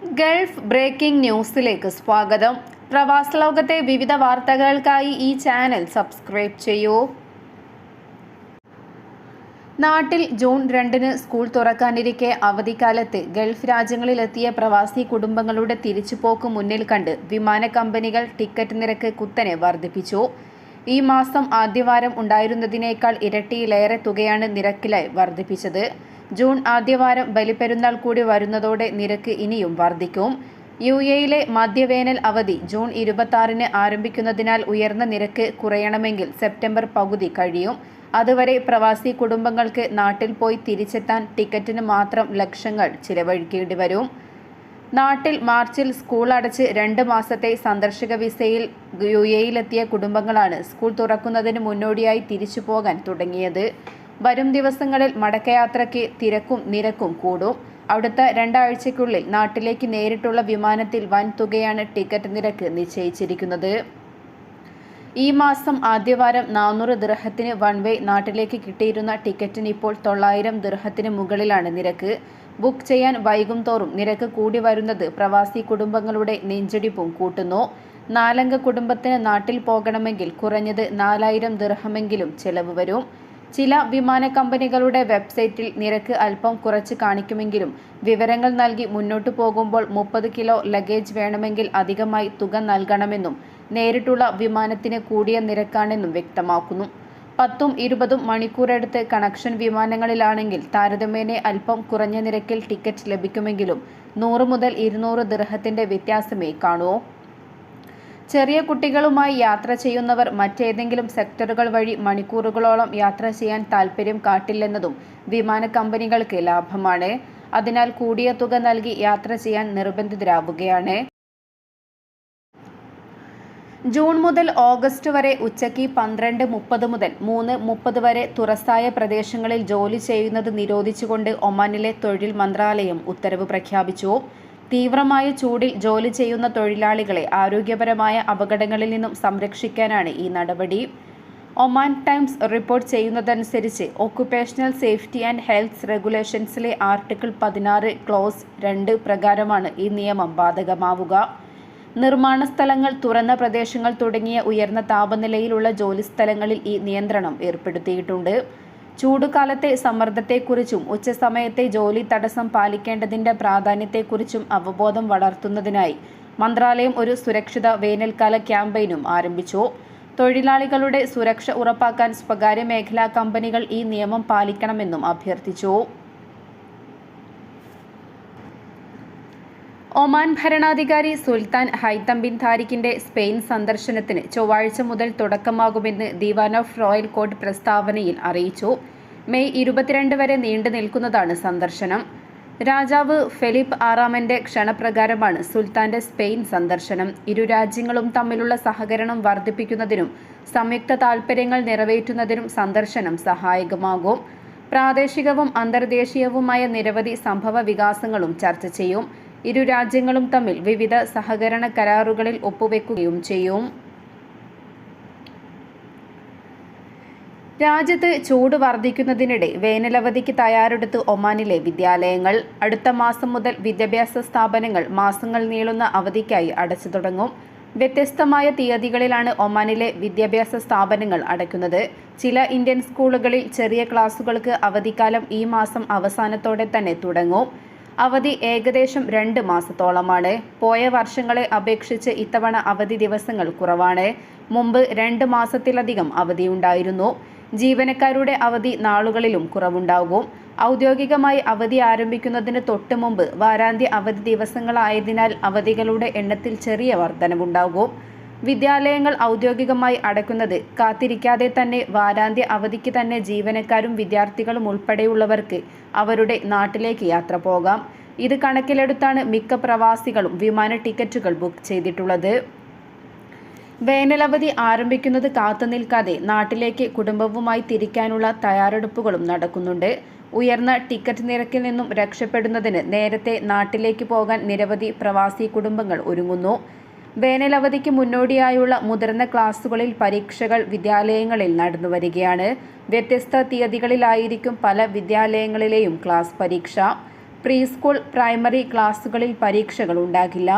Gulf breaking ന്യൂസിലേക്ക് സ്വാഗതം. പ്രവാസ ലോകത്തെ വിവിധ വാർത്തകൾക്കായി ഈ ചാനൽ സബ്സ്ക്രൈബ് ചെയ്യൂ. നാട്ടിൽ ജൂൺ 2-ന് സ്കൂൾ തുറക്കാനിരിക്കെ അവധിക്കാലത്ത് ഗൾഫ് രാജ്യങ്ങളിലെത്തിയ പ്രവാസി കുടുംബങ്ങളുടെ തിരിച്ചുപോക്ക് മുന്നിൽ കണ്ട് വിമാന കമ്പനികൾ ടിക്കറ്റ് നിരക്ക് കുത്തനെ വർദ്ധിപ്പിച്ചു. ഈ മാസം ആദ്യവാരം ഉണ്ടായിരുന്നതിനേക്കാൾ ഇരട്ടിയിലേറെ തുകയാണ് നിരക്കിലായി വർദ്ധിപ്പിച്ചത്. ജൂൺ ആദ്യവാരം ബലിപ്പെരുന്നാൾ കൂടി വരുന്നതോടെ നിരക്ക് ഇനിയും വർദ്ധിക്കും. യുഎഇയിലെ മധ്യവേനൽ അവധി ജൂൺ 26-ന് ആരംഭിക്കുന്നതിനാൽ ഉയർന്ന നിരക്ക് കുറയണമെങ്കിൽ സെപ്റ്റംബർ പകുതി കഴിയും. അതുവരെ പ്രവാസി കുടുംബങ്ങൾക്ക് നാട്ടിൽ പോയി തിരിച്ചെത്താൻ ടിക്കറ്റിന് മാത്രം ലക്ഷങ്ങൾ ചിലവഴിക്കേണ്ടി വരും. നാട്ടിൽ മാർച്ചിൽ സ്കൂൾ അടച്ച് 2 മാസത്തെ സന്ദർശക വിസയിൽ യുഎഇയിലെത്തിയ കുടുംബങ്ങളാണ് സ്കൂൾ തുറക്കുന്നതിന് മുന്നോടിയായി തിരിച്ചു പോകാൻ തുടങ്ങിയത്. വരും ദിവസങ്ങളിൽ മടക്കയാത്രയ്ക്ക് തിരക്കും നിരക്കും കൂടും. അടുത്ത 2 ആഴ്ചയ്ക്കുള്ളിൽ നാട്ടിലേക്ക് നേരിട്ടുള്ള വിമാനത്തിൽ വൻ തുകയാണ് ടിക്കറ്റ് നിരക്ക് നിശ്ചയിച്ചിരിക്കുന്നത്. ഈ മാസം ആദ്യവാരം 400 ദിർഹത്തിന് വൺ വേ നാട്ടിലേക്ക് കിട്ടിയിരുന്ന ടിക്കറ്റിന് ഇപ്പോൾ 900 ദിർഹത്തിന് മുകളിലാണ് നിരക്ക്. ബുക്ക് ചെയ്യാൻ വൈകും തോറും നിരക്ക് കൂടി വരുന്നത് പ്രവാസി കുടുംബങ്ങളുടെ നെഞ്ചിടിപ്പും കൂട്ടുന്നു. 4 അംഗ കുടുംബത്തിന് നാട്ടിൽ പോകണമെങ്കിൽ കുറഞ്ഞത് 4000 ദിർഹമെങ്കിലും ചെലവ് വരും. ചില വിമാന കമ്പനികളുടെ വെബ്സൈറ്റിൽ നിരക്ക് അല്പം കുറച്ച് കാണിക്കുമെങ്കിലും വിവരങ്ങൾ നൽകി മുന്നോട്ടു പോകുമ്പോൾ 30 കിലോ ലഗേജ് വേണമെങ്കിൽ അധികമായി തുക നൽകണമെന്നും നേരിട്ടുള്ള വിമാനത്തിന് കൂടിയ നിരക്കാണെന്നും വ്യക്തമാക്കുന്നു. 10-20 മണിക്കൂറെടുത്ത് കണക്ഷൻ വിമാനങ്ങളിലാണെങ്കിൽ താരതമ്യേന അല്പം കുറഞ്ഞ നിരക്കിൽ ടിക്കറ്റ് ലഭിക്കുമെങ്കിലും 100 മുതൽ 200 ദിർഹത്തിന്റെ വ്യത്യാസമേ കാണൂ. ചെറിയ കുട്ടികളുമായി യാത്ര ചെയ്യുന്നവർ മറ്റേതെങ്കിലും സെക്ടറുകൾ വഴി മണിക്കൂറുകളോളം യാത്ര ചെയ്യാൻ താൽപ്പര്യം കാട്ടില്ലെന്നതും വിമാന കമ്പനികൾക്ക് ലാഭമാണ്. അതിനാൽ കൂടിയ തുക നൽകി യാത്ര ചെയ്യാൻ നിർബന്ധിതരാവുകയാണ്. ജൂൺ മുതൽ ഓഗസ്റ്റ് വരെ ഉച്ചയ്ക്ക് 12:30 മുതൽ 3:30 വരെ തുറസായ പ്രദേശങ്ങളിൽ ജോലി ചെയ്യുന്നത് നിരോധിച്ചുകൊണ്ട് ഒമാനിലെ തൊഴിൽ മന്ത്രാലയം ഉത്തരവ് പ്രഖ്യാപിച്ചു. തീവ്രമായ ചൂടിൽ ജോലി ചെയ്യുന്ന തൊഴിലാളികളെ ആരോഗ്യപരമായ അപകടങ്ങളിൽ നിന്നും സംരക്ഷിക്കാനാണ് ഈ നടപടി. ഒമാൻ ടൈംസ് റിപ്പോർട്ട് ചെയ്യുന്നതനുസരിച്ച് ഒക്യുപേഷണൽ സേഫ്റ്റി ആൻഡ് ഹെൽത്ത് റെഗുലേഷൻസിലെ ആർട്ടിക്കിൾ 16 ക്ലോസ് 2 പ്രകാരമാണ് ഈ നിയമം ബാധകമാവുക. നിർമ്മാണ സ്ഥലങ്ങൾ, തുറന്ന പ്രദേശങ്ങൾ തുടങ്ങിയ ഉയർന്ന താപനിലയിലുള്ള ജോലിസ്ഥലങ്ങളിൽ ഈ നിയന്ത്രണം ഏർപ്പെടുത്തിയിട്ടുണ്ട്. ചൂടുകാലത്തെ സമ്മർദ്ദത്തെക്കുറിച്ചും ഉച്ചസമയത്തെ ജോലി തടസ്സം പാലിക്കേണ്ടതിൻ്റെ പ്രാധാന്യത്തെക്കുറിച്ചും അവബോധം വളർത്തുന്നതിനായി മന്ത്രാലയം ഒരു സുരക്ഷിത വേനൽക്കാല ക്യാമ്പയിനും ആരംഭിച്ചു. തൊഴിലാളികളുടെ സുരക്ഷ ഉറപ്പാക്കാൻ സ്വകാര്യ മേഖലാ കമ്പനികൾ ഈ നിയമം പാലിക്കണമെന്നും അഭ്യർത്ഥിച്ചു. ഒമാൻ ഭരണാധികാരി സുൽത്താൻ ഹൈതം ബിൻ താരിഖിന്റെ സ്പെയിൻ സന്ദർശനത്തിന് ചൊവ്വാഴ്ച മുതൽ തുടക്കമാകുമെന്ന് ദിവാൻ ഓഫ് റോയൽ കോർട്ട് പ്രസ്താവനയിൽ അറിയിച്ചു. മെയ് 22 വരെ നീണ്ടു നിൽക്കുന്നതാണ് സന്ദർശനം. രാജാവ് ഫെലിപ്പ് 6-ന്റെ ക്ഷണപ്രകാരമാണ് സുൽത്താന്റെ സ്പെയിൻ സന്ദർശനം. ഇരു രാജ്യങ്ങളും തമ്മിലുള്ള സഹകരണം വർദ്ധിപ്പിക്കുന്നതിനും സംയുക്ത താൽപ്പര്യങ്ങൾ നിറവേറ്റുന്നതിനും സന്ദർശനം സഹായകമാകും. പ്രാദേശികവും അന്തർദേശീയവുമായ നിരവധി സംഭവ വികാസങ്ങളും ചർച്ച ചെയ്യും. ഇരു രാജ്യങ്ങളും തമ്മിൽ വിവിധ സഹകരണ കരാറുകളിൽ ഒപ്പുവെക്കുകയും ചെയ്യും. രാജ്യത്ത് ചൂട് വർദ്ധിക്കുന്നതിനിടെ വേനലവധിക്ക് തയ്യാറെടുത്ത് ഒമാനിലെ വിദ്യാലയങ്ങൾ. അടുത്ത മാസം മുതൽ വിദ്യാഭ്യാസ സ്ഥാപനങ്ങൾ മാസങ്ങൾ നീളുന്ന അവധിക്കായി അടച്ചു തുടങ്ങും. വ്യത്യസ്തമായ തീയതികളിലാണ് ഒമാനിലെ വിദ്യാഭ്യാസ സ്ഥാപനങ്ങൾ അടയ്ക്കുന്നത്. ചില ഇന്ത്യൻ സ്കൂളുകളിൽ ചെറിയ ക്ലാസുകൾക്ക് അവധിക്കാലം ഈ മാസം അവസാനത്തോടെ തന്നെ തുടങ്ങും. അവധി ഏകദേശം 2 മാസത്തോളമാണ്. പോയ വർഷങ്ങളെ അപേക്ഷിച്ച് ഇത്തവണ അവധി ദിവസങ്ങൾ കുറവാണ്. മുമ്പ് 2 മാസത്തിലധികം അവധിയുണ്ടായിരുന്നു. ജീവനക്കാരുടെ അവധി നാളുകളിലും കുറവുണ്ടാകും. ഔദ്യോഗികമായി അവധി ആരംഭിക്കുന്നതിന് തൊട്ട് മുമ്പ് വാരാന്ത്യ അവധി ദിവസങ്ങളായതിനാൽ അവധികളുടെ എണ്ണത്തിൽ ചെറിയ വർധനവുണ്ടാകും. വിദ്യാലയങ്ങൾ ഔദ്യോഗികമായി അടയ്ക്കുന്നത് കാത്തിരിക്കാതെ തന്നെ വാരാന്ത്യ അവധിക്ക് തന്നെ ജീവനക്കാരും വിദ്യാർത്ഥികളും ഉൾപ്പെടെയുള്ളവർക്ക് അവരുടെ നാട്ടിലേക്ക് യാത്ര പോകാം. ഇത് കണക്കിലെടുത്താണ് മിക്ക പ്രവാസികളും വിമാന ടിക്കറ്റുകൾ ബുക്ക് ചെയ്തിട്ടുള്ളത്. വേനലവധി ആരംഭിക്കുന്നത് കാത്തുനിൽക്കാതെ നാട്ടിലേക്ക് കുടുംബവുമായി തിരിക്കാനുള്ള തയ്യാറെടുപ്പുകളും നടക്കുന്നുണ്ട്. ഉയർന്ന ടിക്കറ്റ് നിരക്കിൽ നിന്നും രക്ഷപ്പെടുന്നതിന് നേരത്തെ നാട്ടിലേക്ക് പോകാൻ നിരവധി പ്രവാസി കുടുംബങ്ങൾ ഒരുങ്ങുന്നു. വേനലവധിക്ക് മുന്നോടിയായുള്ള മുതിർന്ന ക്ലാസുകളിൽ പരീക്ഷകൾ വിദ്യാലയങ്ങളിൽ നടന്നുവരികയാണ്. വ്യത്യസ്ത തീയതികളിലായിരിക്കും പല വിദ്യാലയങ്ങളിലെയും ക്ലാസ് പരീക്ഷ. പ്രീ സ്കൂൾ, പ്രൈമറി ക്ലാസുകളിൽ പരീക്ഷകൾ ഉണ്ടാകില്ല.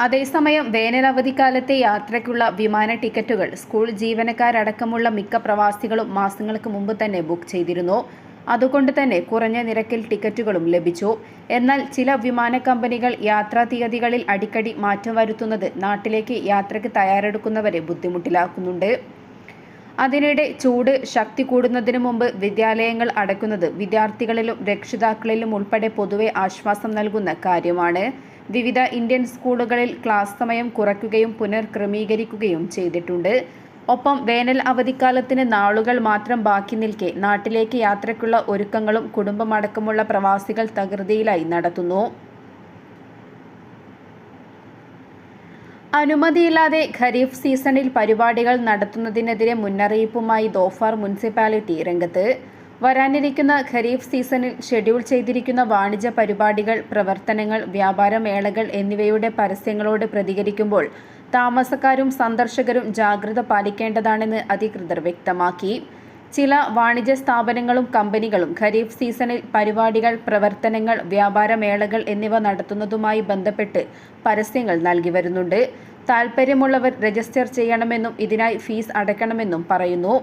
അതേസമയം വേനലവധിക്കാലത്തെ യാത്രയ്ക്കുള്ള വിമാന ടിക്കറ്റുകൾ സ്കൂൾ ജീവനക്കാരടക്കമുള്ള മിക്ക പ്രവാസികളും മാസങ്ങൾക്ക് മുമ്പ് തന്നെ ബുക്ക് ചെയ്തിരുന്നു. അതുകൊണ്ട് തന്നെ കുറഞ്ഞ നിരക്കിൽ ടിക്കറ്റുകളും ലഭിച്ചു. എന്നാൽ ചില വിമാന കമ്പനികൾ യാത്രാ തീയതികളിൽ അടിക്കടി മാറ്റം വരുത്തുന്നത് നാട്ടിലേക്ക് യാത്രയ്ക്ക് തയ്യാറെടുക്കുന്നവരെ ബുദ്ധിമുട്ടിലാക്കുന്നുണ്ട്. അതിനിടെ ചൂട് ശക്തി കൂടുന്നതിനു മുമ്പ് വിദ്യാലയങ്ങൾ അടയ്ക്കുന്നത് വിദ്യാർത്ഥികളിലും രക്ഷിതാക്കളിലും ഉൾപ്പെടെ പൊതുവെ ആശ്വാസം നൽകുന്ന കാര്യമാണ്. വിവിധ ഇന്ത്യൻ സ്കൂളുകളിൽ ക്ലാസ് സമയം കുറയ്ക്കുകയും പുനർക്രമീകരിക്കുകയും ചെയ്തിട്ടുണ്ട്. ഒപ്പം വേനൽ അവധിക്കാലത്തിന് നാളുകൾ മാത്രം ബാക്കി നിൽക്കെ നാട്ടിലേക്ക് യാത്രയ്ക്കുള്ള ഒരുക്കങ്ങളും കുടുംബമടക്കമുള്ള പ്രവാസികൾ തകൃതിയിലായി നടത്തുന്നു. അനുമതിയില്ലാതെ ഖരീഫ് സീസണിൽ പരിപാടികൾ നടത്തുന്നതിനെതിരെ മുന്നറിയിപ്പുമായി ധോഫാർ മുനിസിപ്പാലിറ്റി രംഗത്ത്. വരാനിരിക്കുന്ന ഖരീഫ് സീസണിൽ ഷെഡ്യൂൾ ചെയ്തിരിക്കുന്ന വാണിജ്യ പരിപാടികൾ, പ്രവർത്തനങ്ങൾ, വ്യാപാരമേളകൾ എന്നിവയുടെ പരസ്യങ്ങളോട് പ്രതികരിക്കുമ്പോൾ താമസക്കാരും സന്ദർശകരും ജാഗ്രത പാലിക്കേണ്ടതാണെന്ന് അധികൃതർ വ്യക്തമാക്കി. ചില വാണിജ്യ സ്ഥാപനങ്ങളും കമ്പനികളും ഖരീഫ് സീസണിൽ പരിപാടികൾ, പ്രവർത്തനങ്ങൾ, വ്യാപാരമേളകൾ എന്നിവ നടത്തുന്നതുമായി ബന്ധപ്പെട്ട് പരസ്യങ്ങൾ നൽകി വരുന്നുണ്ട്. താൽപ്പര്യമുള്ളവർ രജിസ്റ്റർ ചെയ്യണമെന്നും ഇതിനായി ഫീസ് അടയ്ക്കണമെന്നും പറയുന്നു.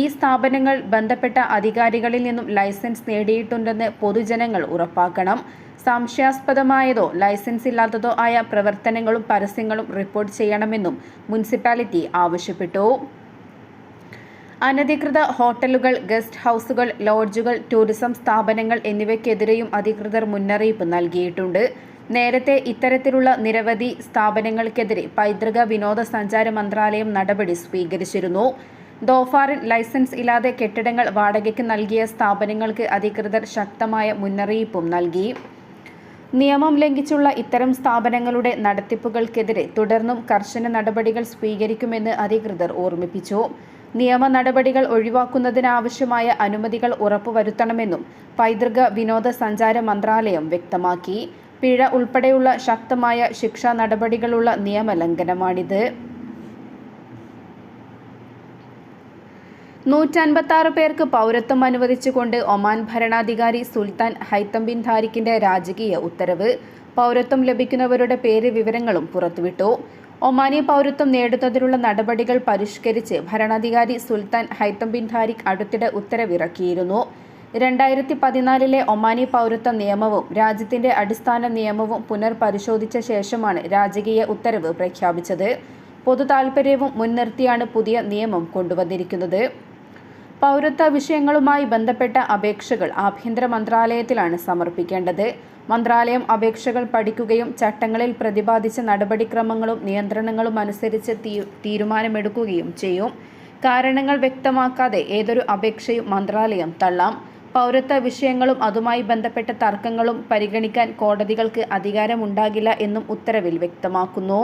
ഈ സ്ഥാപനങ്ങൾ ബന്ധപ്പെട്ട അധികാരികളിൽ നിന്നും ലൈസൻസ് നേടിയിട്ടുണ്ടെന്ന് പൊതുജനങ്ങൾ ഉറപ്പാക്കണം. സംശയാസ്പദമായതോ ലൈസൻസ് ഇല്ലാത്തതോ ആയ പ്രവർത്തനങ്ങളും പരസ്യങ്ങളും റിപ്പോർട്ട് ചെയ്യണമെന്നും മുനിസിപ്പാലിറ്റി ആവശ്യപ്പെട്ടു. അനധികൃത ഹോട്ടലുകൾ, ഗസ്റ്റ് ഹൗസുകൾ, ലോഡ്ജുകൾ, ടൂറിസം സ്ഥാപനങ്ങൾ എന്നിവയ്ക്കെതിരെയും അധികൃതർ മുന്നറിയിപ്പ് നൽകിയിട്ടുണ്ട്. നേരത്തെ ഇത്തരത്തിലുള്ള നിരവധി സ്ഥാപനങ്ങൾക്കെതിരെ പൈതൃക വിനോദസഞ്ചാര മന്ത്രാലയം നടപടി സ്വീകരിച്ചിരുന്നു. ധോഫാറിൽ ലൈസൻസ് ഇല്ലാതെ കെട്ടിടങ്ങൾ വാടകയ്ക്ക് നൽകിയ സ്ഥാപനങ്ങൾക്ക് അധികൃതർ ശക്തമായ മുന്നറിയിപ്പും നൽകി. നിയമം ലംഘിച്ചുള്ള ഇത്തരം സ്ഥാപനങ്ങളുടെ നടത്തിപ്പുകൾക്കെതിരെ തുടർന്നും കർശന നടപടികൾ സ്വീകരിക്കുമെന്ന് അധികൃതർ ഓർമ്മിപ്പിച്ചു. നിയമ നടപടികൾ ഒഴിവാക്കുന്നതിനാവശ്യമായ അനുമതികൾ ഉറപ്പുവരുത്തണമെന്നും പൈതൃക വിനോദസഞ്ചാര മന്ത്രാലയം വ്യക്തമാക്കി. പിഴ ഉൾപ്പെടെയുള്ള ശക്തമായ ശിക്ഷാ നടപടികളുള്ള നിയമലംഘനമാണിത്. 156 പേർക്ക് പൗരത്വം അനുവദിച്ചുകൊണ്ട് ഒമാൻ ഭരണാധികാരി സുൽത്താൻ ഹൈത്തം ബിൻ താരിഖിന്റെ രാജകീയ ഉത്തരവ്. പൗരത്വം ലഭിക്കുന്നവരുടെ പേര് വിവരങ്ങളും പുറത്തുവിട്ടു. ഒമാനി പൗരത്വം നേടുന്നതിനുള്ള നടപടികൾ പരിഷ്കരിച്ച് ഭരണാധികാരി സുൽത്താൻ ഹൈത്തം ബിൻ താരിഖ് അടുത്തിടെ ഉത്തരവിറക്കിയിരുന്നു. 2014 ഒമാനി പൗരത്വ നിയമവും രാജ്യത്തിന്റെ അടിസ്ഥാന നിയമവും പുനർപരിശോധിച്ച ശേഷമാണ് രാജകീയ ഉത്തരവ് പ്രഖ്യാപിച്ചത്. പൊതു താൽപര്യവും മുൻനിർത്തിയാണ് പുതിയ നിയമം കൊണ്ടുവന്നിരിക്കുന്നത്. പൗരത്വ വിഷയങ്ങളുമായി ബന്ധപ്പെട്ട അപേക്ഷകൾ ആഭ്യന്തര മന്ത്രാലയത്തിലാണ് സമർപ്പിക്കേണ്ടത്. മന്ത്രാലയം അപേക്ഷകൾ പഠിക്കുകയും ചട്ടങ്ങളിൽ പ്രതിപാദിച്ച നടപടിക്രമങ്ങളും നിയന്ത്രണങ്ങളും അനുസരിച്ച് തീരുമാനമെടുക്കുകയും ചെയ്യും. കാരണങ്ങൾ വ്യക്തമാക്കാതെ ഏതൊരു അപേക്ഷയും മന്ത്രാലയം തള്ളാം. പൗരത്വ വിഷയങ്ങളും അതുമായി ബന്ധപ്പെട്ട തർക്കങ്ങളും പരിഗണിക്കാൻ കോടതികൾക്ക് അധികാരമുണ്ടാകില്ല എന്നും ഉത്തരവിൽ വ്യക്തമാക്കുന്നു.